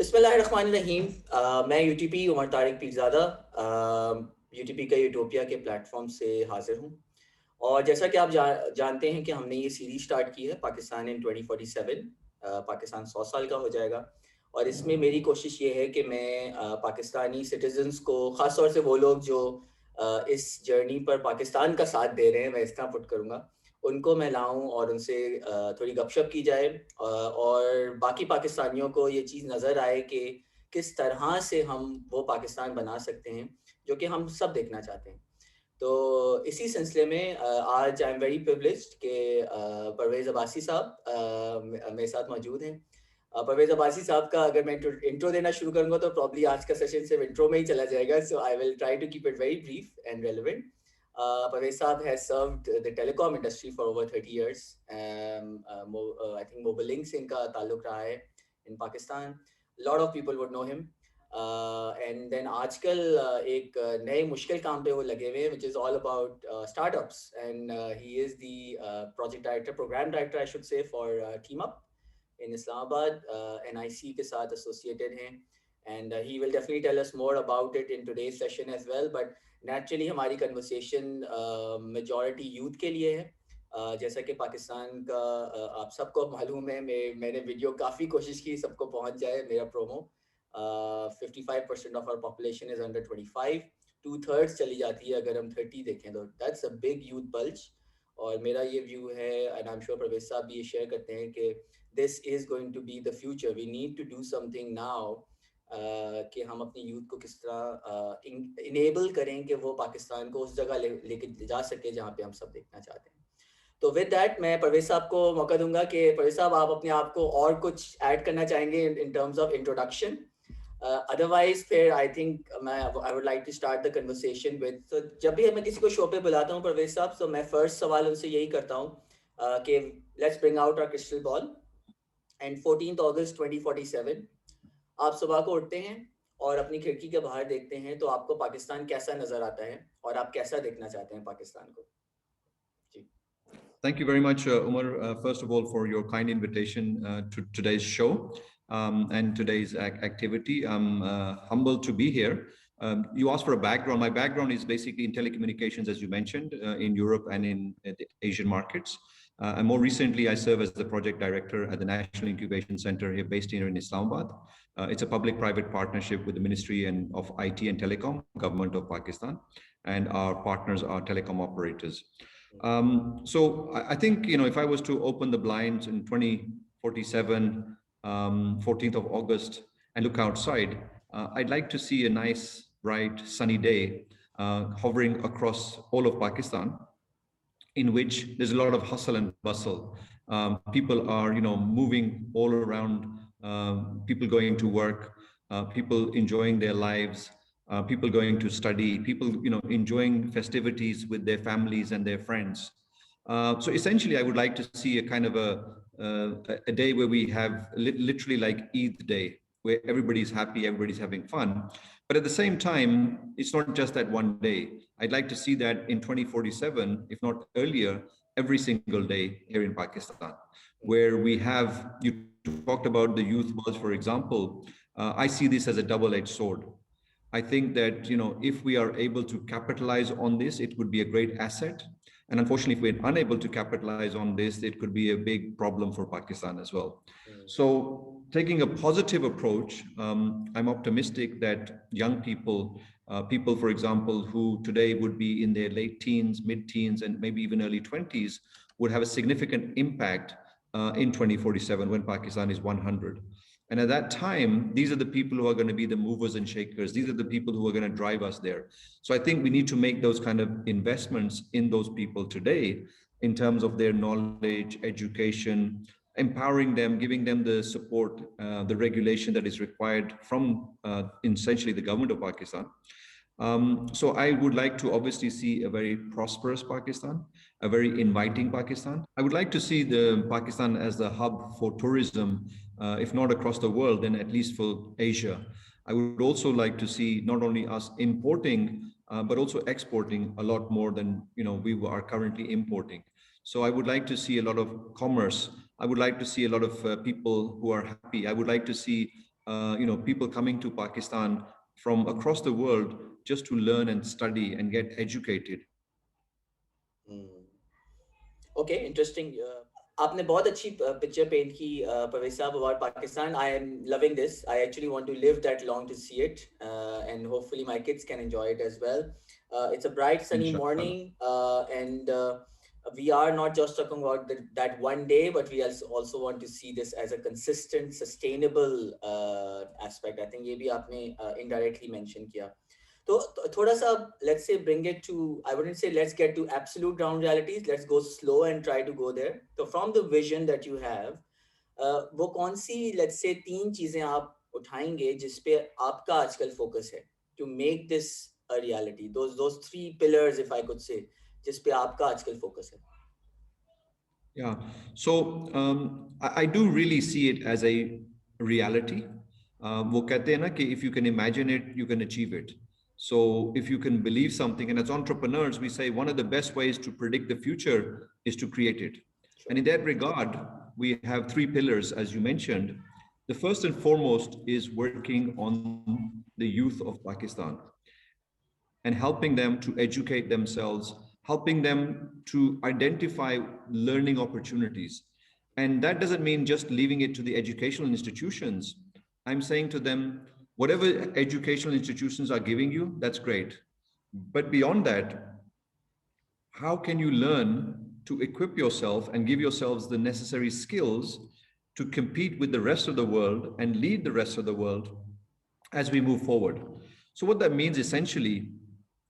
बिस्मिल्लाहिर्रहमानिर्रहीम। मैं UTP Umar Tariq Pirzada UTP का यूटोपिया के प्लेटफॉर्म से हाजिर हूँ। और जैसा कि आप जानते हैं कि हमने ये सीरीज स्टार्ट की है पाकिस्तान इन 2047। पाकिस्तान 100 साल का हो जाएगा और इसमें मेरी कोशिश ये है कि मैं पाकिस्तानी सिटीजन्स को, ख़ास तौर से वो लोग जो इस जर्नी पर पाकिस्तान का साथ दे रहे हैं, मैं इस तरह पुट करूँगा, उनको मैं लाऊं और उनसे थोड़ी गपशप की जाए और बाकी पाकिस्तानियों को ये चीज़ नज़र आए कि किस तरह से हम वो पाकिस्तान बना सकते हैं जो कि हम सब देखना चाहते हैं। तो इसी सिलसिले में आज आई एम वेरी प्रिविलेज्ड कि परवेज़ अब्बासी साहब मेरे साथ मौजूद हैं। परवेज़ अब्बासी साहब का अगर मैं इंट्रो देना शुरू करूँगा तो प्रॉब्ली आज का सेशन सिर्फ इंट्रो में ही चला जाएगा, so I will try to keep it very brief and relevant. Parvez Saab has served the telecom industry for over 30 years. I think Mobilink से इनका ताल्लुक रहा है in Pakistan. A lot of people would know him. And then आजकल एक नए मुश्किल काम पे वो लगे हुए हैं, which is all about startups. And he is the project director, program director, I should say, for Team Up in Islamabad. NIC के साथ associated हैं. And he will definitely tell us more about it in today's session as well. But naturally हमारी conversation majority youth के लिए है। जैसा कि पाकिस्तान का आप सबको मालूम है, मैंने वीडियो काफ़ी कोशिश की सबको पहुंच जाए मेरा promo. 55% of our population is under 25, 2/3 चली जाती है अगर हम 30 देखें तो that's a big youth bulge. और मेरा ये व्यू है and I am sure Parvez साहब भी ये शेयर करते हैं कि this is going to be the future. We need to do something now कि हम अपनी यूथ को किस तरह इनेबल करें कि वो पाकिस्तान को उस जगह लेके जा सके जहाँ पे हम सब देखना चाहते हैं। तो विद दैट मैं परवेज साहब को मौका दूंगा कि परवेज साहब आप अपने आप को और कुछ ऐड करना चाहेंगे in terms of introduction. Otherwise फिर I think I would like to start the conversation with, तो जब भी मैं किसी को शो पे बुलाता हूँ परवेज साहब, तो मैं फर्स्ट सवाल उनसे यही करता हूँ कि let's bring out our crystal ball and 14 August 2047 आप सुबह को उठते हैं और अपनी खिड़की के बाहर देखते हैं तो आपको पाकिस्तान कैसा नजर आता है और आप कैसा देखना चाहते हैं पाकिस्तान को? जी। Thank you very much, Umar, first of all, for your kind invitation to today's show and today's activity. I'm humbled to be here. You asked for a background. My background is basically in telecommunications, as you mentioned, in Europe and in the Asian markets. And more recently, I serve as the project director at the National Incubation Center here, based here in Islamabad. It's a public-private partnership with the Ministry of IT and Telecom, Government of Pakistan, and our partners are telecom operators. So I think, if I was to open the blinds in 2047, 14th of August, and look outside, I'd like to see a nice, bright, sunny day hovering across all of Pakistan, in which there's a lot of hustle and bustle. People are, moving all around, people going to work, people enjoying their lives, people going to study, people, enjoying festivities with their families and their friends. So essentially, I would like to see a kind of a day where we have literally like Eid day, where everybody's happy, everybody's having fun. But at the same time, it's not just that one day. I'd like to see that in 2047, if not earlier, every single day here in Pakistan, where we have, you talked about the youth buzz, for example. I see this as a double-edged sword. I think that, if we are able to capitalize on this, it would be a great asset. And unfortunately, if we're unable to capitalize on this, it could be a big problem for Pakistan as well. So taking a positive approach, I'm optimistic that young people, people, for example, who today would be in their late teens, mid-teens, and maybe even early 20s, would have a significant impact in 2047 when Pakistan is 100. And at that time, these are the people who are going to be the movers and shakers. These are the people who are going to drive us there. So I think we need to make those kind of investments in those people today in terms of their knowledge, education, empowering them, giving them the support, the regulation that is required from essentially the government of Pakistan. So I would like to obviously see a very prosperous Pakistan, a very inviting Pakistan. I would like to see the Pakistan as the hub for tourism, if not across the world, then at least for Asia. I would also like to see not only us importing, but also exporting a lot more than we are currently importing. So I would like to see a lot of commerce. I would like to see a lot of people who are happy. I would like to see people coming to Pakistan from across the world just to learn and study and get educated. Okay, interesting. आपने बहुत अच्छी picture paint की परवेज साहब about Pakistan. I am loving this. I actually want to live that long to see it, and hopefully my kids can enjoy it as well. It's a bright sunny Inshallah. morning, and we are not just talking about that one day, but we also want to see this as a consistent, sustainable aspect. I think ये भी आपने indirectly mention किया. तो थोड़ा सा let's say bring it to, I wouldn't say let's get to absolute ground realities, let's go slow and try to go there. So from the vision that you have, वो कौन सी let's say 3 चीजें आप उठाएंगे जिस पे आपका आजकल focus है to make this a reality, those 3 pillars if I could say, जिस पे आपका आजकल फोकस है. Yeah, so I do really see it as a reality. वो कहते हैं ना कि if you can imagine it, you can achieve it. So if you can believe something, and as entrepreneurs, we say one of the best ways to predict the future is to create it. Sure. And in that regard, we have 3 pillars, as you mentioned. The first and foremost is working on the youth of Pakistan and helping them to educate themselves, helping them to identify learning opportunities. And that doesn't mean just leaving it to the educational institutions. I'm saying to them, whatever educational institutions are giving you, that's great. But beyond that, how can you learn to equip yourself and give yourselves the necessary skills to compete with the rest of the world and lead the rest of the world as we move forward? So what that means essentially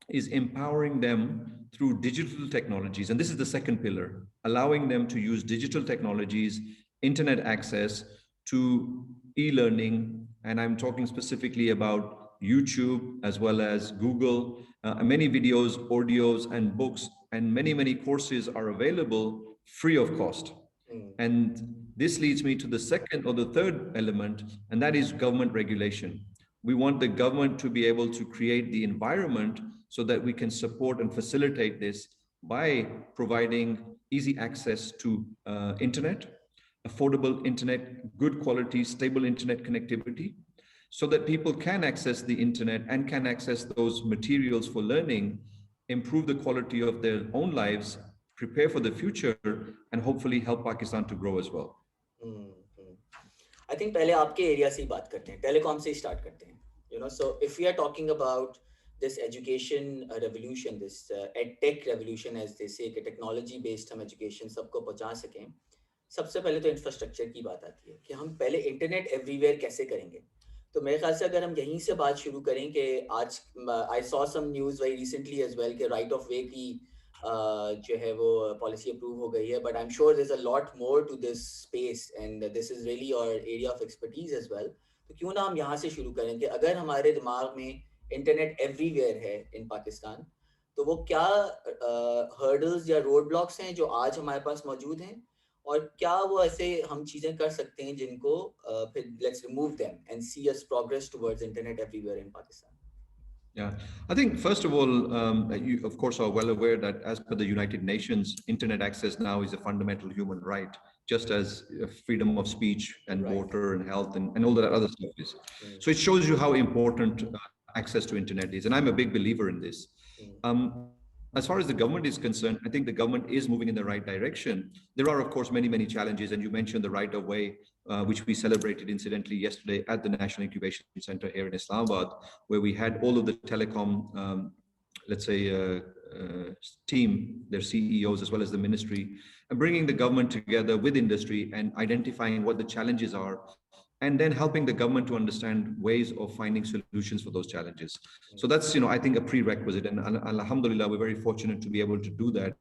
is empowering them through digital technologies. And this is the second pillar, allowing them to use digital technologies, internet access to e-learning. And I'm talking specifically about YouTube as well as Google. Many videos, audios, and books, and many courses are available free of cost. And this leads me to the second or the third element, and that is government regulation. We want the government to be able to create the environment so that we can support and facilitate this by providing easy access to internet, affordable internet, good quality, stable internet connectivity, so that people can access the internet and can access those materials for learning, improve the quality of their own lives, prepare for the future, and hopefully help Pakistan to grow as well. I think पहले आपके area से ही बात करते हैं, telecom से ही start करते हैं. So if we are talking about this education revolution, this ed tech revolution as they say, कि technology based हम education सबको पहुंचा सकें, सबसे पहले तो इंफ्रास्ट्रक्चर की बात आती है कि हम पहले इंटरनेट एवरीवेयर कैसे करेंगे. तो मेरे ख्याल से अगर हम यहीं से बात शुरू करें कि आज I saw some news very recently as well कि राइट ऑफ वे की जो है वो पॉलिसी अप्रूव हो गई है, but I am sure there is a lot more to this space and this is really your area of expertise as well. तो क्यों ना हम यहाँ से शुरू करें कि अगर हमारे दिमाग में इंटरनेट एवरीवेयर है इन पाकिस्तान, तो वो क्या हर्डल्स या रोड ब्लॉक्स हैं जो आज हमारे पास मौजूद हैं, और क्या वो ऐसे हम चीजें कर सकते हैं जिनको फिर let's remove them and see us progress towards internet everywhere in Pakistan. Yeah, I think first of all, you of course are well aware that as per the United Nations, internet access now is a fundamental human right, just as freedom of speech and water and health and all that other stuff is. So it shows you how important access to internet is, and I'm a big believer in this. As far as the government is concerned, I think the government is moving in the right direction. There are, of course, many challenges, and you mentioned the right of way, which we celebrated incidentally yesterday at the National Incubation Center here in Islamabad, where we had all of the telecom, let's say, team, their CEOs, as well as the ministry, and bringing the government together with industry and identifying what the challenges are, and then helping the government to understand ways of finding solutions for those challenges. So that's, I think a prerequisite, and alhamdulillah, we're very fortunate to be able to do that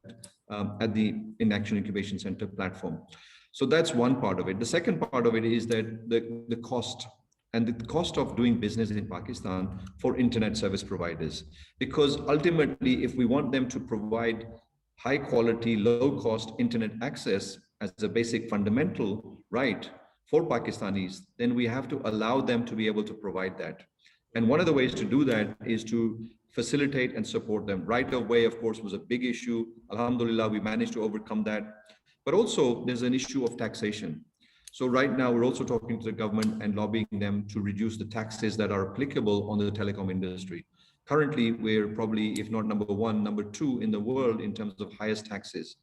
at the In Action Incubation Center platform. So that's one part of it. The second part of it is that the cost and the cost of doing business in Pakistan for internet service providers, because ultimately, if we want them to provide high quality, low cost internet access as a basic fundamental right for Pakistanis, then we have to allow them to be able to provide that. And one of the ways to do that is to facilitate and support them. Right of way, of course, was a big issue. Alhamdulillah, we managed to overcome that. But also there's an issue of taxation. So right now, we're also talking to the government and lobbying them to reduce the taxes that are applicable on the telecom industry. Currently, we're probably, if not number one, number two in the world in terms of highest taxes.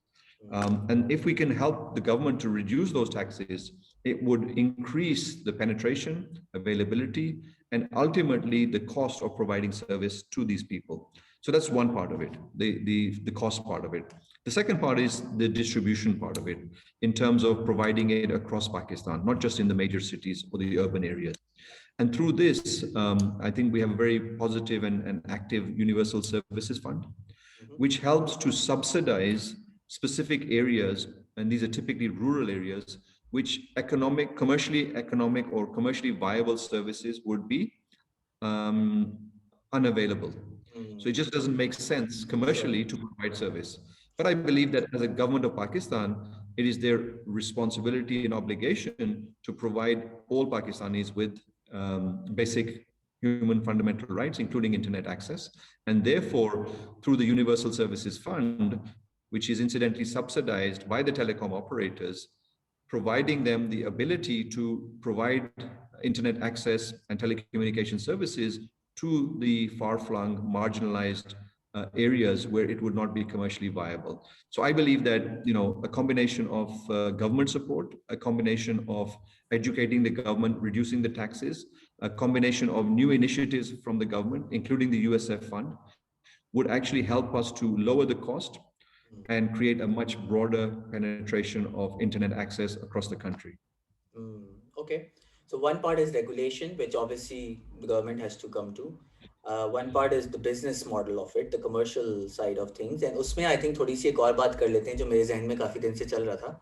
And if we can help the government to reduce those taxes, it would increase the penetration, availability, and ultimately the cost of providing service to these people. So that's one part of it, the cost part of it. The second part is the distribution part of it, in terms of providing it across Pakistan, not just in the major cities or the urban areas. And through this, I think we have a very positive and active Universal Services Fund, which helps to subsidize specific areas, and these are typically rural areas, which commercially economic or commercially viable services would be unavailable. So it just doesn't make sense commercially to provide service. But I believe that as a government of Pakistan, it is their responsibility and obligation to provide all Pakistanis with basic human fundamental rights, including internet access. And therefore, through the Universal Services Fund, which is incidentally subsidized by the telecom operators, providing them the ability to provide internet access and telecommunication services to the far-flung, marginalized areas where it would not be commercially viable. So I believe that, you know, a combination of government support, a combination of educating the government, reducing the taxes, a combination of new initiatives from the government, including the USF fund, would actually help us to lower the cost and create a much broader penetration of internet access across the country. Okay. So one part is regulation, which obviously the government has to come to. One part is the business model of it, the commercial side of things. And उसमें I think थोड़ी सी एक और बात कर लेते हैं जो मेरे जहन में काफी दिन से चल रहा था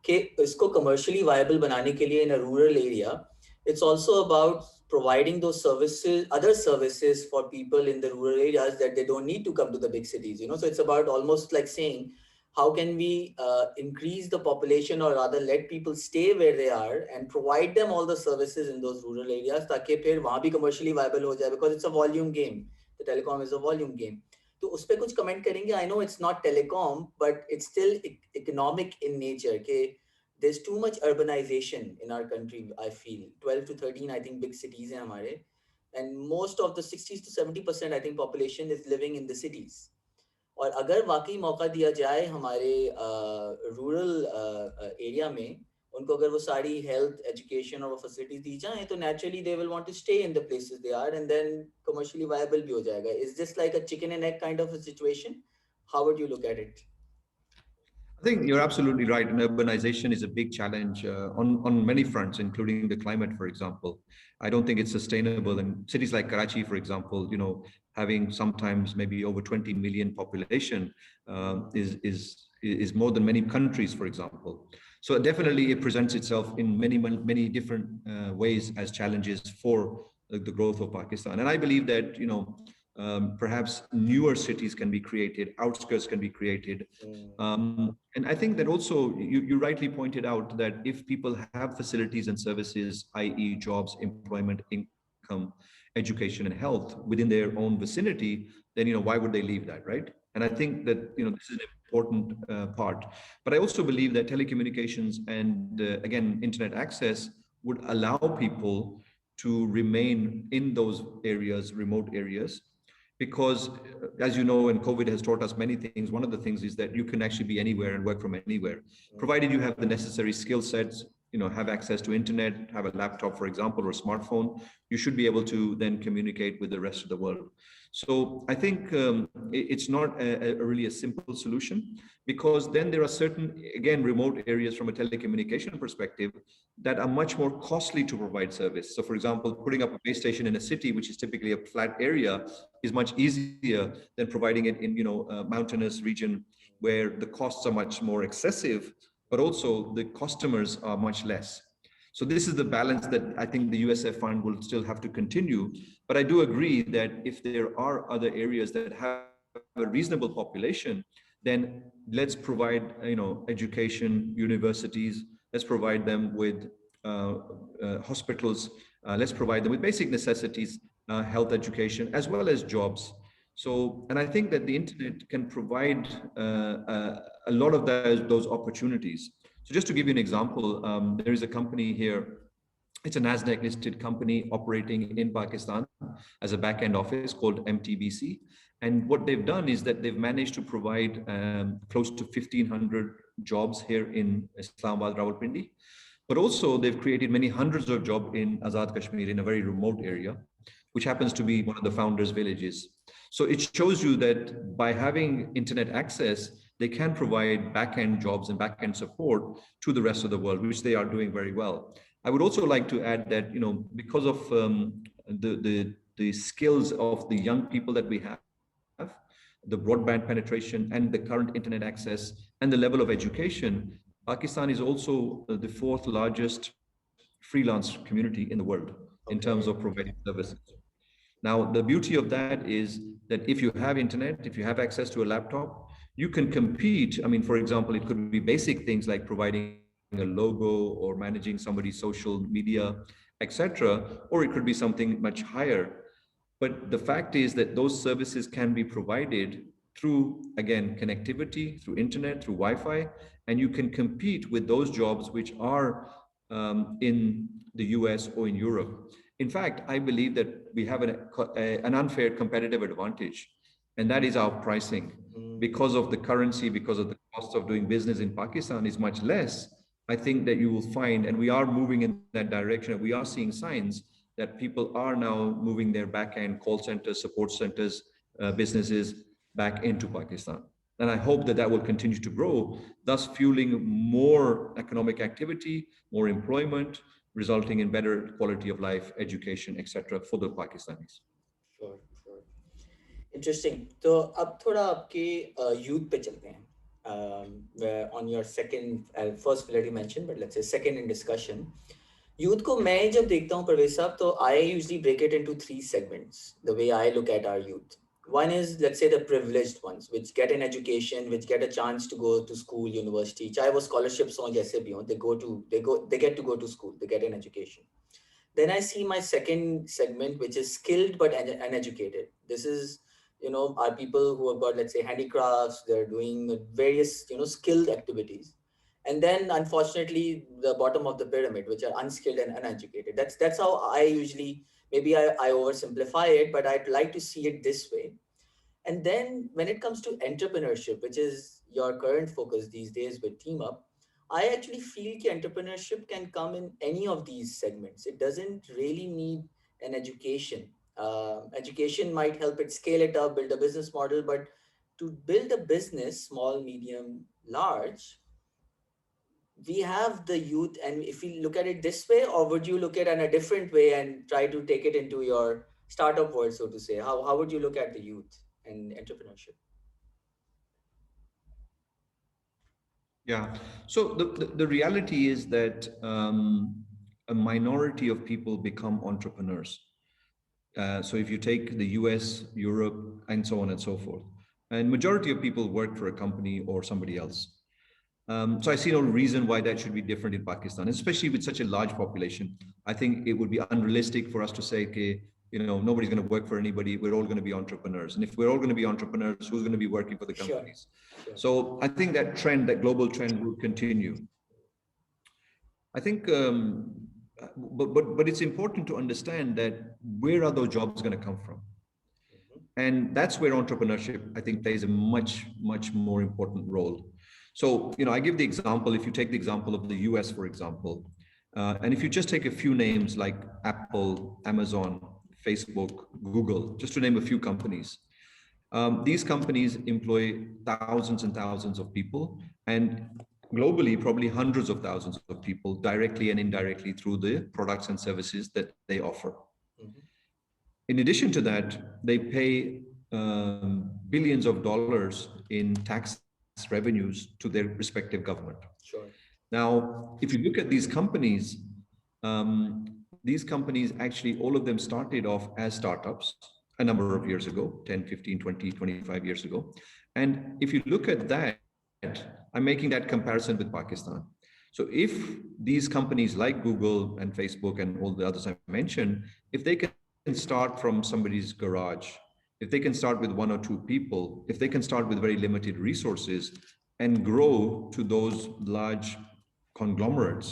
कि इसको commercially viable बनाने के लिए in a rural area, it's also about providing those services, other services for people in the rural areas that they don't need to come to the big cities. You know, so it's about almost like saying, how can we increase the population, or rather let people stay where they are and provide them all the services in those rural areas ताकि फिर वहाँ भी commercially viable हो जाए, because it's a volume game. The telecom is a volume game. तो उस पे कुछ comment करेंगे? I know it's not telecom, but it's still economic in nature कि there's too much urbanization in our country. I feel 12 to 13 I think big cities हैं हमारे, and most of the 60 to 70% I think population is living in the cities. और अगर वाकई मौका दिया जाए हमारे रूरल एरिया में उनको, अगर वो सारी हेल्थ एजुकेशन और फैसिलिटीज दी जाएं, तो naturally they will want to stay in the places they are, and then commercially viable भी हो जाएगा. Is this like a chicken and egg kind of a situation? How would you look at it? I think you're absolutely right. And urbanization is a big challenge on many fronts, including the climate, for example. I don't think it's sustainable. And cities like Karachi, for example, you know, having sometimes maybe over 20 million population is more than many countries, for example. So definitely it presents itself in many different ways as challenges for the growth of Pakistan. And I believe that, you know, perhaps newer cities can be created, outskirts can be created. And I think that also, you rightly pointed out that if people have facilities and services, i.e. jobs, employment, income, education, and health within their own vicinity, then, you know, why would they leave that, right? And I think that, you know, this is an important part. But I also believe that telecommunications and, again, internet access would allow people to remain in those areas, remote areas, because as you know, and COVID has taught us many things, one of the things is that you can actually be anywhere and work from anywhere, provided you have the necessary skill sets, you know, have access to internet, have a laptop, for example, or a smartphone. You should be able to then communicate with the rest of the world. So I think it's not really a simple solution, because then there are certain, again, remote areas from a telecommunication perspective that are much more costly to provide service. So for example, putting up a base station in a city, which is typically a flat area, is much easier than providing it in, you know, a mountainous region where the costs are much more excessive, but also the customers are much less. So this is the balance that I think the USF fund will still have to continue. But I do agree that if there are other areas that have a reasonable population, then let's provide, you know, education, universities, let's provide them with hospitals, let's provide them with basic necessities, health, education, as well as jobs. So, and I think that the internet can provide a lot of those opportunities. So just to give you an example, there is a company here. It's a NASDAQ listed company operating in Pakistan as a back-end office called MTBC. And what they've done is that they've managed to provide close to 1,500 jobs here in Islamabad, Rawalpindi. But also they've created many hundreds of jobs in Azad Kashmir in a very remote area, which happens to be one of the founders' villages. So it shows you that by having internet access, they can provide back-end jobs and back-end support to the rest of the world, which they are doing very well. I would also like to add that, because of the skills of the young people that we have, the broadband penetration and the current internet access and the level of education, Pakistan is also the fourth largest freelance community in the world in terms of providing services. Now, the beauty of that is that if you have internet, if you have access to a laptop, you can compete. I mean, for example, it could be basic things like providing a logo or managing somebody's social media, etc., or it could be something much higher. But the fact is that those services can be provided through, again, connectivity, through internet, through Wi-Fi, and you can compete with those jobs which are in the US or in Europe. In fact, I believe that we have an unfair competitive advantage, and that is our pricing. Because of the currency, because of the cost of doing business in Pakistan is much less, I think that you will find, and we are moving in that direction, we are seeing signs that people are now moving their back-end call centers, support centers, businesses back into Pakistan. And I hope that that will continue to grow, thus fueling more economic activity, more employment, resulting in better quality of life, education, etc. for the Pakistanis. Sure, sure. Interesting. तो अब थोड़ा आपके youth पे चलते हैं. Where on your second, first we already mentioned, but let's say second in discussion. Youth को मैं जब देखता हूँ परवेज साहब, तो I usually break it into three segments. The way I look at our youth. One is, let's say, the privileged ones, which get an education, which get a chance to go to school, university. चाहे वो scholarships हों जैसे भी हों, they get to go to school, they get an education. Then I see my second segment, which is skilled but uneducated. This is, are people who have got, let's say, handicrafts. They're doing various, skilled activities. And then, unfortunately, the bottom of the pyramid, which are unskilled and uneducated. That's how I usually, maybe I oversimplify it, but I'd like to see it this way. And then when it comes to entrepreneurship, which is your current focus these days with Team Up, I actually feel that entrepreneurship can come in any of these segments. It doesn't really need an education. Education might help it scale it up, build a business model, but to build a business, small, medium, large, we have the youth. And if you look at it this way, or would you look at it in a different way and try to take it into your startup world, so to say? How would you look at the youth and entrepreneurship? Yeah, so the reality is that a minority of people become entrepreneurs. So if you take the US, Europe, and so on and so forth, and majority of people work for a company or somebody else. So I see no reason why that should be different in Pakistan, especially with such a large population. I think it would be unrealistic for us to say, okay, nobody's going to work for anybody. We're all going to be entrepreneurs. And if we're all going to be entrepreneurs, who's going to be working for the companies? Sure. So I think that trend, that global trend will continue. I think, but it's important to understand that where are those jobs going to come from? And that's where entrepreneurship, I think, plays a much, much more important role. So, I give the example, if you take the example of the US, for example, and if you just take a few names like Apple, Amazon, Facebook, Google, just to name a few companies, these companies employ thousands and thousands of people, and globally, probably hundreds of thousands of people directly and indirectly through the products and services that they offer. Mm-hmm. In addition to that, they pay billions of dollars in tax revenues to their respective government. Sure. Now, if you look at these companies actually, all of them started off as startups a number of years ago, 10, 15, 20, 25 years ago. And if you look at that, I'm making that comparison with Pakistan. So if these companies like Google and Facebook and all the others I mentioned, if they can start from somebody's garage, if they can start with one or two people, if they can start with very limited resources and grow to those large conglomerates,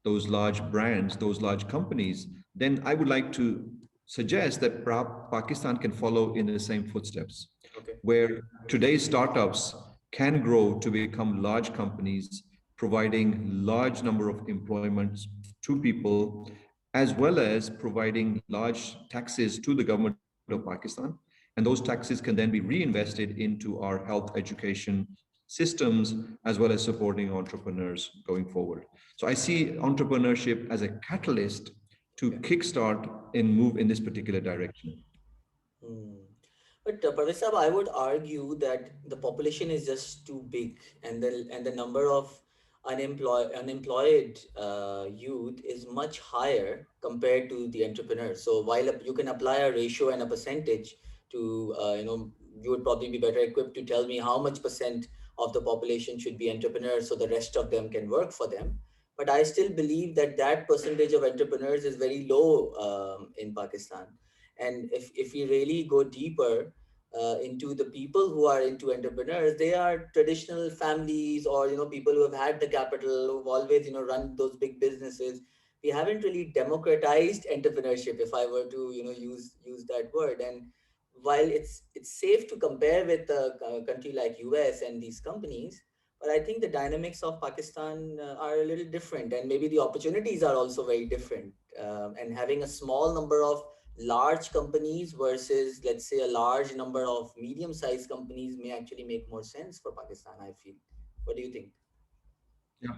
those large brands, those large companies, then I would like to suggest that perhaps Pakistan can follow in the same footsteps, Okay. where today's startups can grow to become large companies, providing large number of employments to people, as well as providing large taxes to the government of Pakistan. And those taxes can then be reinvested into our health education systems, as well as supporting entrepreneurs going forward. So I see entrepreneurship as a catalyst to kickstart and move in this particular direction. Hmm. But Parvez Saab, I would argue that the population is just too big, and the number of unemployed youth is much higher compared to the entrepreneurs. So while you can apply a ratio and a percentage to, you would probably be better equipped to tell me how much percent of the population should be entrepreneurs, so the rest of them can work for them. But I still believe that that percentage of entrepreneurs is very low in Pakistan. And if we really go deeper into the people who are into entrepreneurs, they are traditional families, or people who have had the capital, who've always run those big businesses. We haven't really democratized entrepreneurship, if I were to use that word. And while it's safe to compare with a country like US and these companies, but I think the dynamics of Pakistan are a little different, and maybe the opportunities are also very different. And having a small number of large companies versus, let's say, a large number of medium-sized companies may actually make more sense for Pakistan, I feel. What do you think? Yeah.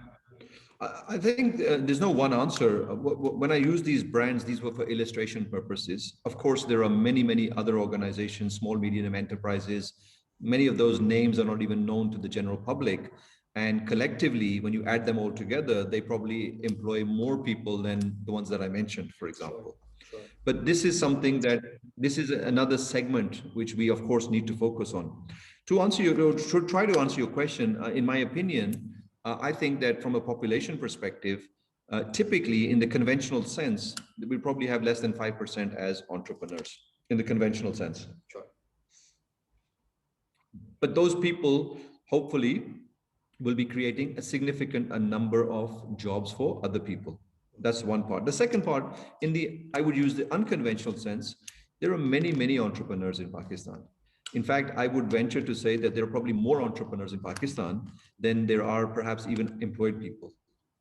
I think there's no one answer. When I use these brands, these were for illustration purposes. Of course, there are many, many other organizations, small, medium enterprises. Many of those names are not even known to the general public. And collectively, when you add them all together, they probably employ more people than the ones that I mentioned, for Sure, example. sure. But this is something that this is another segment which we, of course, need to focus on. To answer to try to answer your question, in my opinion, I think that from a population perspective, typically in the conventional sense, we probably have less than 5% as entrepreneurs in the conventional sense. Sure. But those people, hopefully, will be creating a significant number of jobs for other people. That's one part. The second part, I would use the unconventional sense, there are many, many entrepreneurs in Pakistan. In fact, I would venture to say that there are probably more entrepreneurs in Pakistan than there are perhaps even employed people,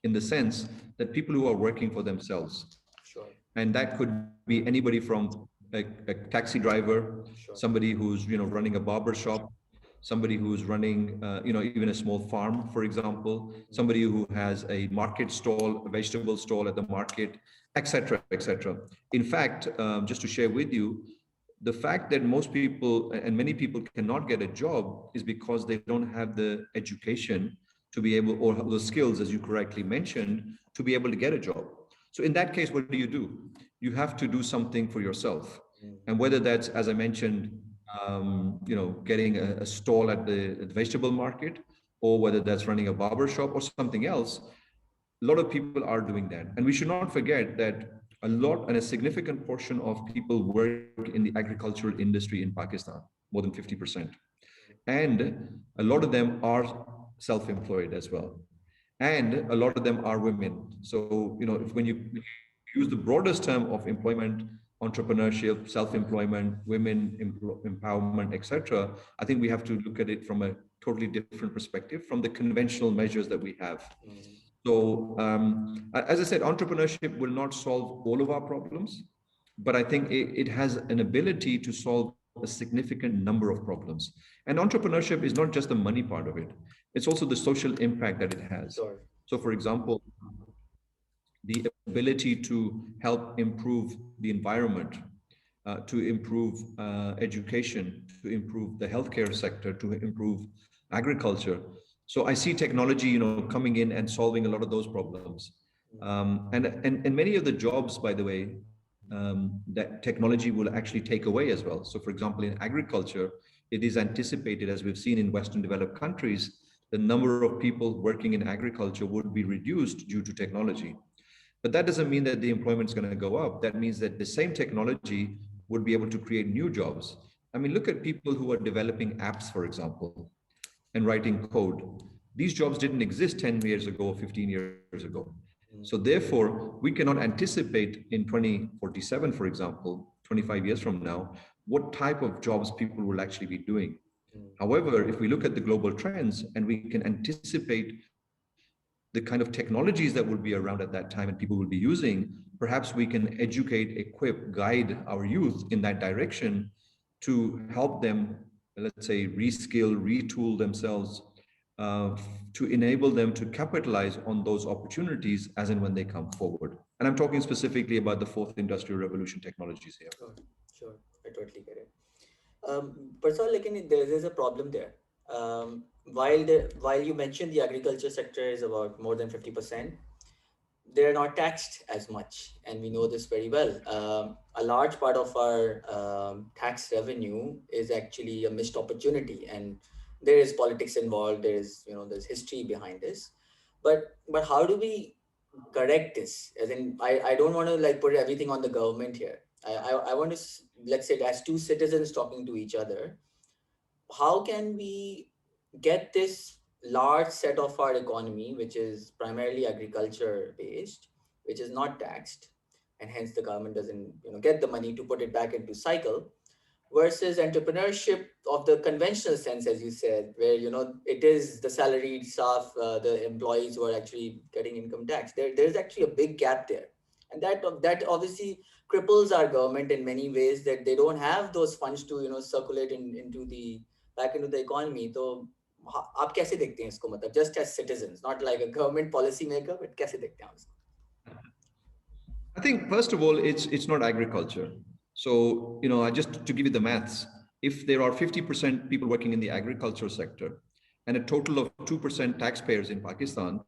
in the sense that people who are working for themselves. Sure. And that could be anybody from a taxi driver, Sure. somebody who's running a barber shop, somebody who's running even a small farm, for example, somebody who has a market stall, a vegetable stall at the market, etc., etc. In fact, just to share with you, the fact that most people and many people cannot get a job is because they don't have the education to be able, or the skills, as you correctly mentioned, to be able to get a job. So in that case, what do? You have to do something for yourself. And whether that's, as I mentioned, getting a stall at the vegetable market, or whether that's running a barber shop or something else, a lot of people are doing that. And we should not forget that a lot and a significant portion of people work in the agricultural industry in Pakistan, more than 50%. And a lot of them are self-employed as well. And a lot of them are women. So, when you use the broadest term of employment, entrepreneurship, self-employment, women empowerment, etc., I think we have to look at it from a totally different perspective from the conventional measures that we have. So, as I said, entrepreneurship will not solve all of our problems, but I think it has an ability to solve a significant number of problems. And entrepreneurship is not just the money part of it, it's also the social impact that it has. Sure. So, for example, the ability to help improve the environment, to improve education, to improve the healthcare sector, to improve agriculture. So I see technology, coming in and solving a lot of those problems. And many of the jobs, by the way, that technology will actually take away as well. So for example, in agriculture, it is anticipated, as we've seen in Western developed countries, the number of people working in agriculture would be reduced due to technology. But that doesn't mean that the employment is going to go up. That means that the same technology would be able to create new jobs. I mean, look at people who are developing apps, for example, and writing code. these jobs didn't exist 10 years ago or 15 years ago. So therefore, we cannot anticipate in 2047, for example, 25 years from now, what type of jobs people will actually be doing. However, if we look at the global trends and we can anticipate the kind of technologies that will be around at that time and people will be using, perhaps we can educate, equip, guide our youth in that direction to help them, let's say, reskill, retool themselves, to enable them to capitalize on those opportunities as and when they come forward. And I'm talking specifically about the fourth industrial revolution technologies here. Sure, sure. I totally get it. Parsal, like there's a problem there. While you mentioned the agriculture sector is about more than 50%, they're not taxed as much, and we know this very well. A large part of our tax revenue is actually a missed opportunity, and there is politics involved. There's history behind this, but how do we correct this? As in, I don't want to like put everything on the government here. I want to let's say as two citizens talking to each other, how can we get this large set of our economy, which is primarily agriculture based, which is not taxed, and hence the government doesn't get the money to put it back into cycle, versus entrepreneurship of the conventional sense, as you said, where it is the salaried staff, the employees who are actually getting income tax. There's actually a big gap there, and that obviously cripples our government in many ways, that they don't have those funds to circulate into the back into the economy. So आप कैसे देखते हैं इसको, मतलब just as citizens, not like a government policy maker, but कैसे देखते हैं आप इसको? I think first of all, it's not agriculture. So, I just to give you the maths, if there are 50% people working in the agricultural sector and a total of 2% taxpayers in Pakistan,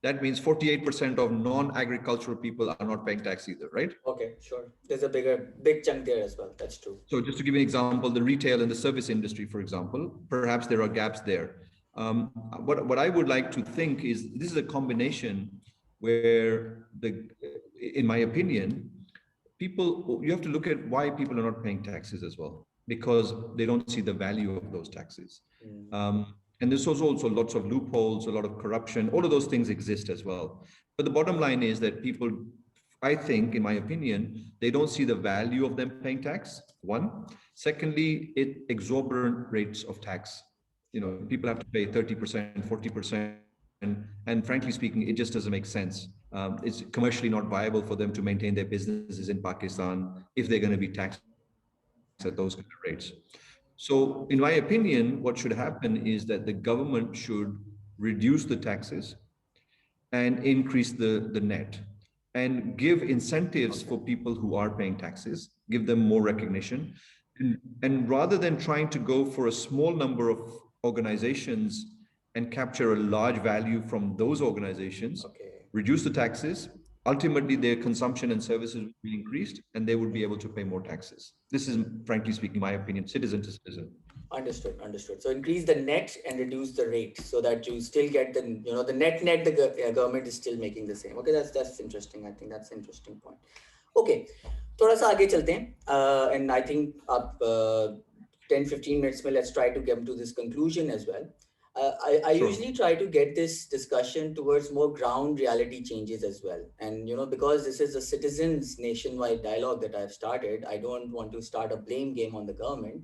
that means 48% of non-agricultural people are not paying tax either, right? Okay, sure. There's a big chunk there as well. That's true. So just to give you an example, the retail and the service industry, for example, perhaps there are gaps there. What I would like to think is this is a combination where in my opinion, you have to look at why people are not paying taxes as well, because they don't see the value of those taxes. And there's also lots of loopholes, a lot of corruption, all of those things exist as well. But the bottom line is that people, I think, in my opinion, they don't see the value of them paying tax, one. Secondly, exorbitant rates of tax. People have to pay 30%, 40%. And frankly speaking, it just doesn't make sense. It's commercially not viable for them to maintain their businesses in Pakistan if they're going to be taxed at those kind of rates. So in my opinion, what should happen is that the government should reduce the taxes and increase the net and give incentives for people who are paying taxes, give them more recognition. And rather than trying to go for a small number of organizations and capture a large value from those organizations, reduce the taxes, ultimately their consumption and services will be increased and they would be able to pay more taxes. This is, frankly speaking, my opinion, citizen to citizen. Understood. So increase the net and reduce the rate so that you still get the net the government is still making the same. Okay, that's interesting. I think that's an interesting point. Okay, थोड़ा सा आगे चलते हैं, and I think up 10-15 minutes में let's try to get to this conclusion as well. I Sure. usually try to get this discussion towards more ground reality changes as well. And, because this is a citizens nationwide dialogue that I've started, I don't want to start a blame game on the government.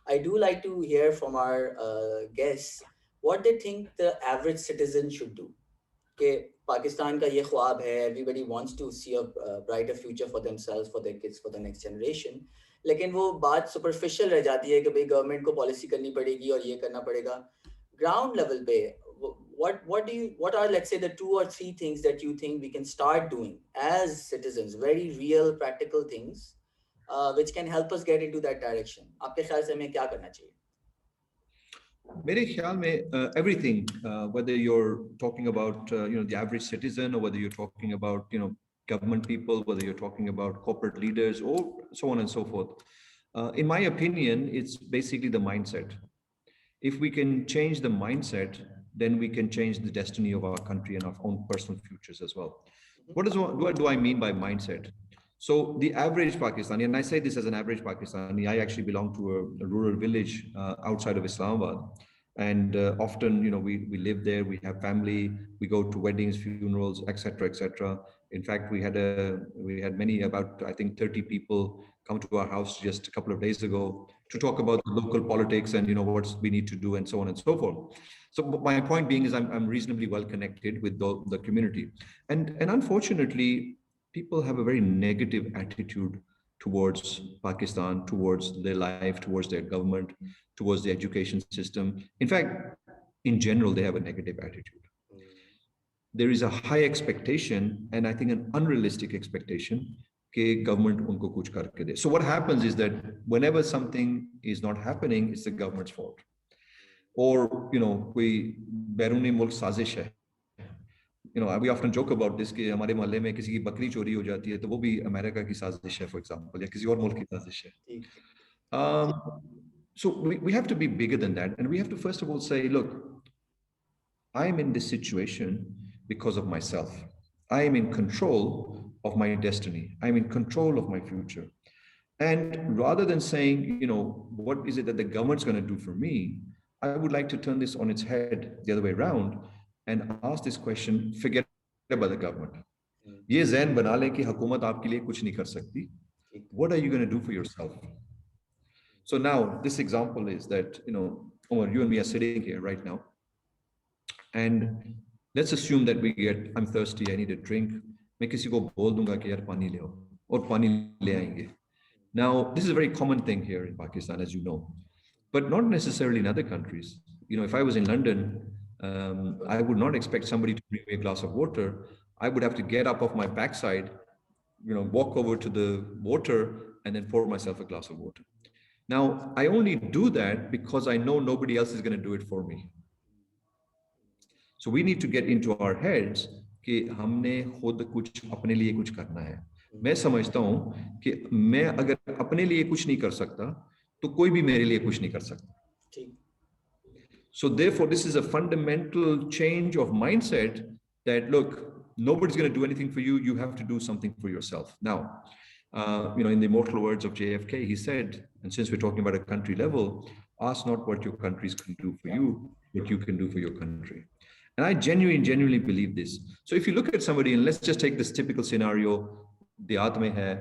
I do like to hear from our guests what they think the average citizen should do. Okay, Pakistan ka ye khwab hai, everybody wants to see a brighter future for themselves, for their kids, for the next generation. लेकिन वो बात superficial रह जाती है कि भाई government को policy करनी पड़ेगी और ये करना पड़ेगा. Ground level पे, what are, let's say, the 2 or 3 things that you think we can start doing as citizens, very real practical things which can help us get into that direction? आपके ख्याल से हमें क्या करना चाहिए? मेरे ख्याल में everything, whether you're talking about the average citizen or whether you're talking about government people, whether you're talking about corporate leaders or so on and so forth, in my opinion, it's basically the mindset. If we can change the mindset, then we can change the destiny of our country and our own personal futures as well. What do I mean by mindset? So the average Pakistani, and I say this as an average Pakistani, I actually belong to a rural village outside of Islamabad. And often, you know, we live there, we have family, we go to weddings, funerals, etc., etc. In fact, we had many, about I think 30 people come to our house just a couple of days ago to talk about the local politics and, you know, what we need to do and so on and so forth. So my point being is I'm reasonably well connected with the community, and unfortunately, people have a very negative attitude towards Pakistan, towards their life, towards their government, towards the education system. In fact, in general, they have a negative attitude. There is a high expectation, and I think an unrealistic expectation, that government unko kuch karke de. So what happens is that whenever something is not happening, it's the government's fault. Or, you know, koi बैरूनी मुल्क साजिश है. You know, we often joke about this कि हमारे मोहल्ले में किसी की बकरी चोरी हो जाती है तो वो भी अमेरिका की साजिश है, for example, या किसी और मुल्क की साजिश है. So we have to be bigger than that, and we have to first of all say, look, I am in this situation because of myself. I am in control of my destiny. I'm in control of my future. And rather than saying, you know, what is it that the government's going to do for me, I would like to turn this on its head the other way around and ask this question, forget about the government. ये ज़हन बना लें कि हुकूमत आपके लिए कुछ नहीं कर सकती. What are you going to do for yourself? So now this example is that, you know, Omar, you and me are sitting here right now. And let's assume that I'm thirsty, I need a drink. मैं किसी को बोल दूंगा कि यार पानी ले आओ, और पानी ले आएंगे. Now, this is a very common thing here in Pakistan, as you know, but not necessarily in other countries. You know, if I was in London, I would not expect somebody to bring me a glass of water. I would have to get up off my backside, you know, walk over to the water and then pour myself a glass of water. Now, I only do that because I know nobody else is going to do it for me. So we need to get into our heads कि हमने खुद कुछ अपने लिए कुछ करना है. मैं समझता हूं कि मैं अगर अपने लिए कुछ नहीं कर सकता तो कोई भी मेरे लिए कुछ नहीं कर सकता. So therefore, this is a fundamental change of mindset that, look, nobody's going to do anything for you. You have to do something for yourself. Now, you know, in the immortal words of JFK, he said, and since we're talking about a country level, ask not what your countries can do for you, what you can do for your country. And I genuinely believe this. So if you look at somebody, and let's just take this typical scenario, diyat mein hai,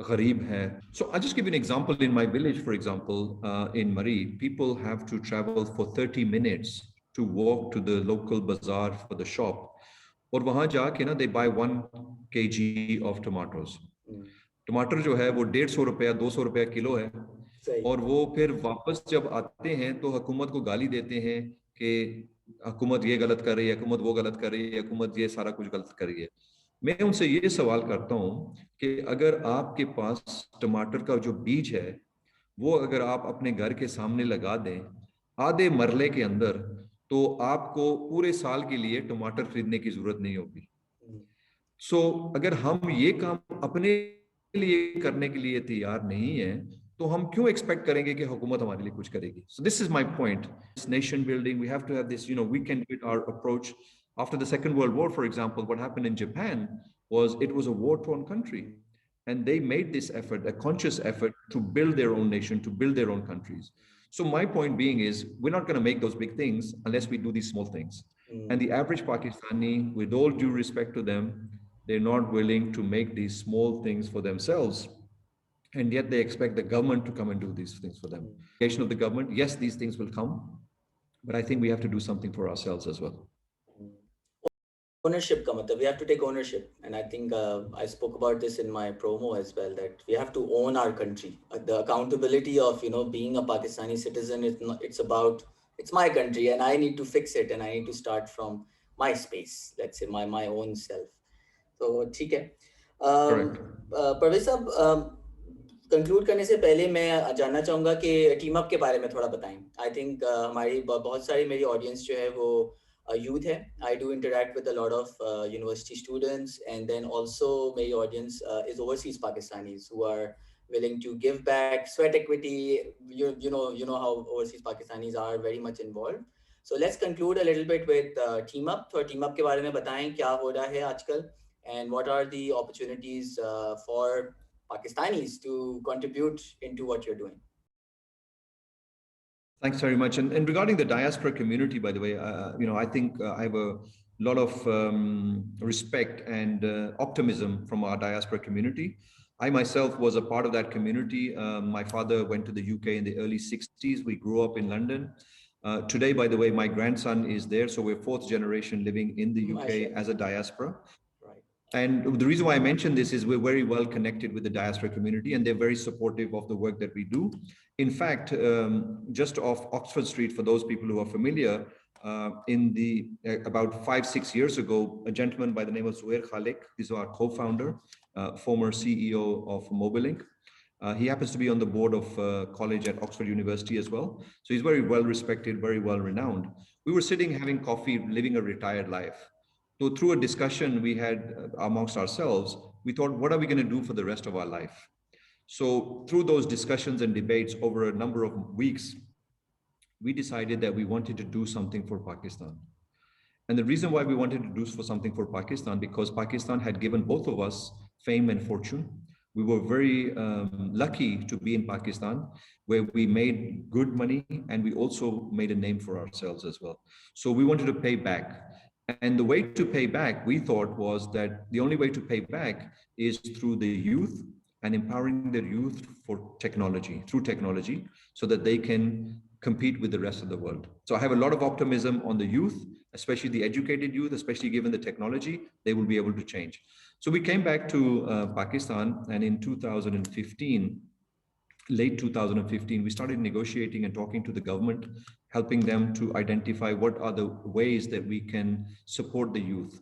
ghareeb hai. So I'll just give you an example. In my village, for example, in Mari, people have to travel for 30 minutes to walk to the local bazaar for the shop. और वहां जाके ना they buy 1 kg of tomatoes. टमाटर जो है वो 150 रुपया 200 रुपया किलो है, और वो फिर वापस जब आते हैं तो हुकूमत को गाली देते हैं कि हुकूमत ये गलत कर रही है, हुकूमत वो गलत कर रही है, हुकूमत ये सारा कुछ गलत कर रही है. मैं उनसे ये सवाल करता हूँ कि अगर आपके पास टमाटर का जो बीज है वो अगर आप अपने घर के सामने लगा दें आधे मरले के अंदर, तो आपको पूरे साल के लिए टमाटर खरीदने की जरूरत नहीं होगी. सो अगर हम ये काम अपने लिए करने के लिए तैयार नहीं है तो हम क्यों एक्सपेक्ट करेंगे कि हुकूमत हमारे लिए कुछ करेगी. So this is my point. Nation building, we have to have this, you know, we can do it our approach. After the Second World War, for example, what happened in Japan was it was a war-torn country, and they made this effort, a conscious effort, to build their own nation, to build their own countries. So my point being is, we're not going to make those big things unless we do these small things. And the average Pakistani, with all due respect to them, they're not willing to make these small things for themselves. And yet they expect the government to come and do these things for them. Creation of the government, yes, these things will come, but I think we have to do something for ourselves as well. Ownership ka matlab, we have to take ownership, and I think I spoke about this in my promo as well, that we have to own our country. The accountability of, you know, being a Pakistani citizen, it's about, it's my country and I need to fix it, and I need to start from my space, let's say my own self. So ठीक है. परवेज साहब, conclude करने से पहले मैं जानना चाहूँगा कि टीम अप के बारे में थोड़ा बताएं. आई थिंक हमारी बहुत सारी मेरी ऑडियंस जो है वो यूथ है. I do interact with a lot of university students, and then also मेरी audience is overseas Pakistanis who are willing to give back, sweat equity. You know how overseas Pakistanis are very much involved. So let's conclude a little bit with team up. तो team up के बारे में बताएं क्या हो रहा है आजकल, and what are the opportunities for Pakistanis to contribute into what you're doing. Thanks very much. And regarding the diaspora community, by the way, I think I have a lot of respect and optimism from our diaspora community. I myself was a part of that community. My father went to the UK in the early 60s. We grew up in London. Today, by the way, my grandson is there. So we're fourth generation living in the UK as a diaspora. Right. And the reason why I mention this is we're very well connected with the diaspora community, and they're very supportive of the work that we do. In fact, just off Oxford Street, for those people who are familiar, about 5-6 years ago, a gentleman by the name of Zuhair Khalik, he's our co-founder, former CEO of Mobilink. He happens to be on the board of college at Oxford University as well. So he's very well respected, very well renowned. We were sitting having coffee, living a retired life. So through a discussion we had amongst ourselves, we thought, what are we going to do for the rest of our life? So through those discussions and debates over a number of weeks, we decided that we wanted to do something for Pakistan. And the reason why we wanted to do something for Pakistan, because Pakistan had given both of us fame and fortune. We were very lucky to be in Pakistan, where we made good money and we also made a name for ourselves as well. So we wanted to pay back. And the way to pay back, we thought, was that the only way to pay back is through the youth and empowering the youth for technology, through technology, so that they can compete with the rest of the world. So I have a lot of optimism on the youth, especially the educated youth, especially given the technology, they will be able to change. So we came back to Pakistan, and in 2015, late 2015, we started negotiating and talking to the government, helping them to identify what are the ways that we can support the youth.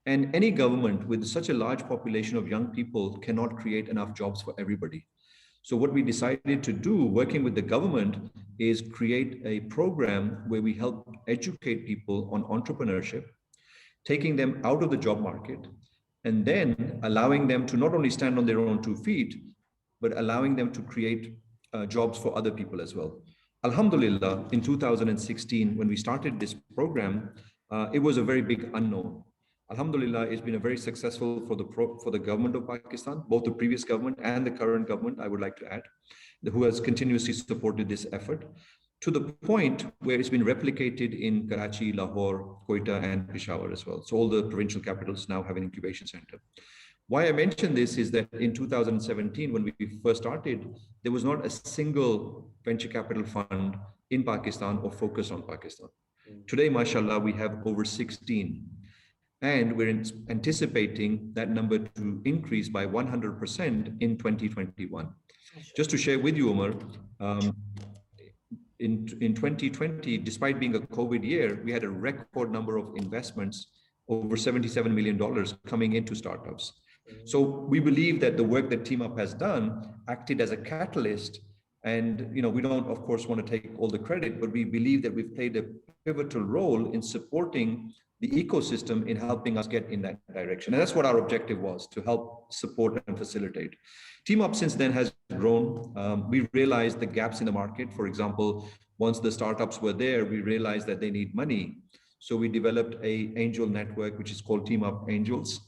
And any government with such a large population of young people cannot create enough jobs for everybody. So what we decided to do, working with the government, is create a program where we help educate people on entrepreneurship, taking them out of the job market, and then allowing them to not only stand on their own 2 feet, but allowing them to create jobs for other people as well. Alhamdulillah, in 2016, when we started this program, it was a very big unknown. Alhamdulillah, it's been a very successful for the government of Pakistan, both the previous government and the current government, I would like to add, who has continuously supported this effort, to the point where it's been replicated in Karachi, Lahore, Quetta, and Peshawar as well. So all the provincial capitals now have an incubation center. Why I mention this is that in 2017, when we first started, there was not a single venture capital fund in Pakistan or focused on Pakistan. Today, mashallah, we have over 16. And we're anticipating that number to increase by 100% in 2021. Just to share with you, Umar, in 2020, despite being a COVID year, we had a record number of investments, over $77 million coming into startups. So we believe that the work that TeamUp has done acted as a catalyst. And we don't, of course, want to take all the credit, but we believe that we've played a pivotal role in supporting the ecosystem in helping us get in that direction. And that's what our objective was, to help support and facilitate. TeamUp since then has grown. We realized the gaps in the market. For example, once the startups were there, we realized that they need money. So we developed an angel network, which is called TeamUp Angels.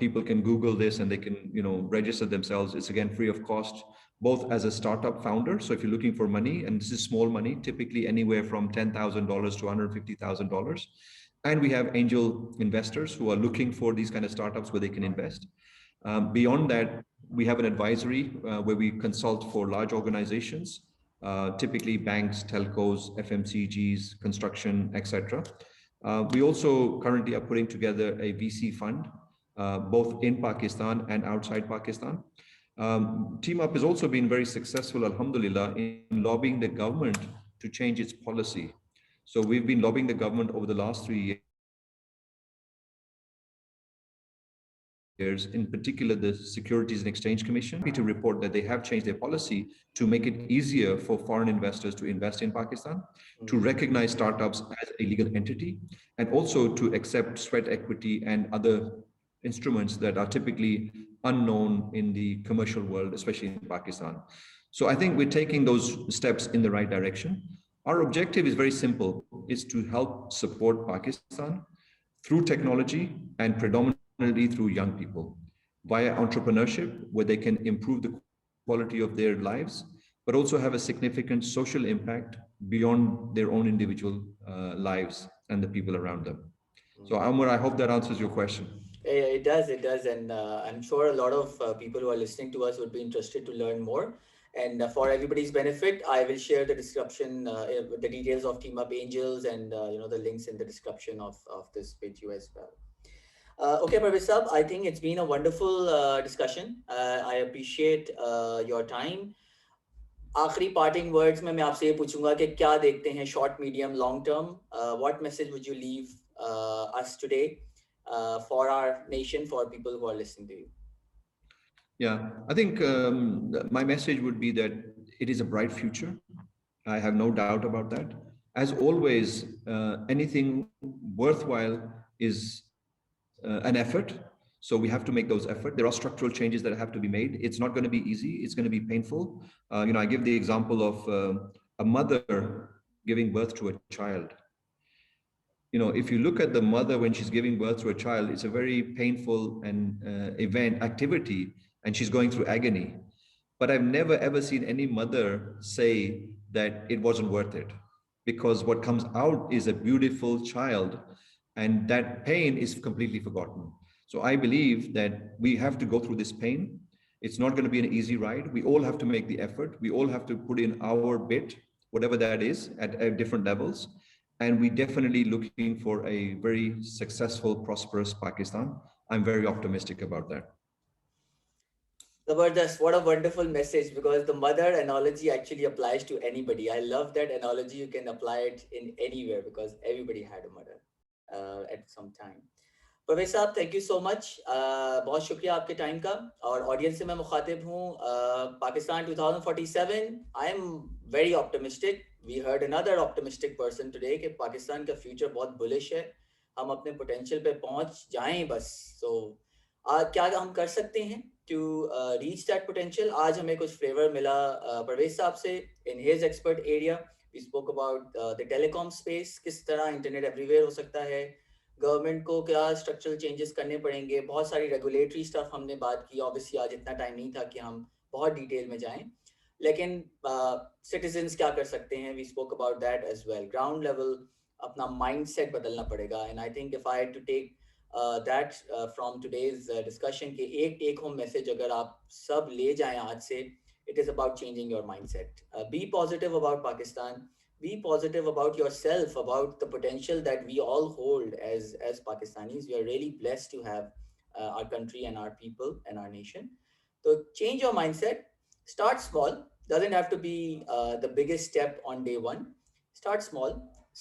People can Google this and they can, register themselves. It's again free of cost, both as a startup founder. So if you're looking for money, and this is small money, typically anywhere from $10,000 to $150,000. And we have angel investors who are looking for these kind of startups where they can invest. Beyond that, we have an advisory where we consult for large organizations, typically banks, telcos, FMCGs, construction, etc. We also currently are putting together a VC fund, both in Pakistan and outside Pakistan. TeamUp has also been very successful, alhamdulillah, in lobbying the government to change its policy. So we've been lobbying the government over the last 3 years, in particular the Securities and Exchange Commission, to report that they have changed their policy to make it easier for foreign investors to invest in Pakistan, to recognize startups as a legal entity, and also to accept sweat equity and other instruments that are typically unknown in the commercial world, especially in Pakistan. So I think we're taking those steps in the right direction. Our objective is very simple, is to help support Pakistan through technology and predominantly through young people via entrepreneurship, where they can improve the quality of their lives but also have a significant social impact beyond their own individual lives and the people around them. So Amar, I hope that answers your question. It does, and I'm sure a lot of people who are listening to us would be interested to learn more. And for everybody's benefit, I will share the description, the details of Team Up Angels, and the links in the description of this with you as well. Okay, Parvez Sahab, I think it's been a wonderful discussion. I appreciate your time. आखिरी parting words में मैं आपसे ये पूछूंगा कि क्या देखते हैं short, medium, long term. What message would you leave us today for our nation, for people who are listening to you? Yeah, I think my message would be that it is a bright future. I have no doubt about that. As always, anything worthwhile is an effort. So we have to make those efforts. There are structural changes that have to be made. It's not going to be easy. It's going to be painful. I give the example of a mother giving birth to a child. If you look at the mother when she's giving birth to a child, it's a very painful and activity, and she's going through agony. But I've never ever seen any mother say that it wasn't worth it, because what comes out is a beautiful child, and that pain is completely forgotten. So I believe that we have to go through this pain. It's not going to be an easy ride. We all have to make the effort. We all have to put in our bit, whatever that is, at different levels. And we're definitely looking for a very successful, prosperous Pakistan. I'm very optimistic about that. Zabardast, what a wonderful message, because the mother analogy actually applies to anybody. I love that analogy. You can apply it in anywhere because everybody had a mother at some time. Parvez साहब, thank you so much. बहुत शुक्रिया आपके time का. और audience से मैं मुखातिब हूँ. Pakistan 2047, I am very optimistic. We heard another optimistic person today कि पाकिस्तान का फ्यूचर बहुत बुलिश है. हम अपने पोटेंशियल पे पहुंच जाएं बस. सो क्या हम कर सकते हैं टू रीच दैट पोटेंशियल? आज हमें कुछ फ्लेवर मिला परवेज साहब से in his expert area. We spoke about the telecom space, किस तरह इंटरनेट एवरीवेयर हो सकता है, गवर्नमेंट को क्या स्ट्रक्चरल चेंजेस करने पड़ेंगे, बहुत सारी रेगुलेटरी स्टफ हमने बात की. ऑब्वियसली आज इतना टाइम नहीं था कि हम बहुत डिटेल में जाएं, लेकिन सिटीजन्स क्या कर सकते हैं, we spoke about that as well. Ground level अपना माइंडसेट बदलना पड़ेगा. And I think if I had to take that from today's discussion के एक टेक होम मैसेज अगर आप सब ले जाएं आज से, it is about changing your mindset. Be positive about Pakistan. Be positive about yourself, about the potential that we all hold as Pakistanis. We are really blessed to have our country and our people and our nation. So change your mindset. Start small. Doesn't have to be the biggest step on day one. Start small.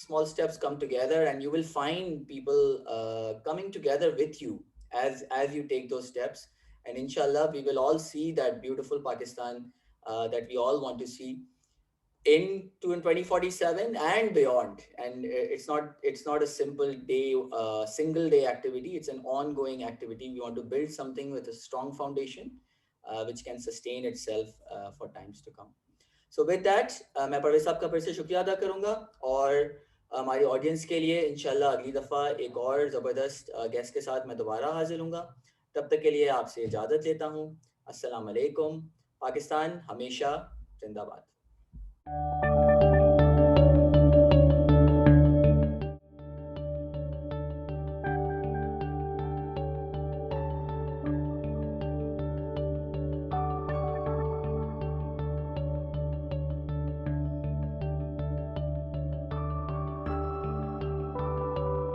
Small steps come together, and you will find people coming together with you as you take those steps. And inshallah, we will all see that beautiful Pakistan that we all want to see in 2047 and beyond. And it's not a simple day, single day activity. It's an ongoing activity. We want to build something with a strong foundation which can sustain itself for times to come. So with that, मैं परवेज साहब का फिर से शुक्रिया अदा करूंगा, और हमारी ऑडियंस के लिए इंशाल्लाह अगली दफ़ा एक और ज़बरदस्त गेस्ट के साथ मैं दोबारा हाजिर हूँगा. तब तक के लिए आपसे इजाज़त लेता हूँ. अस्सलाम वालेकुम. पाकिस्तान हमेशा जिंदाबाद.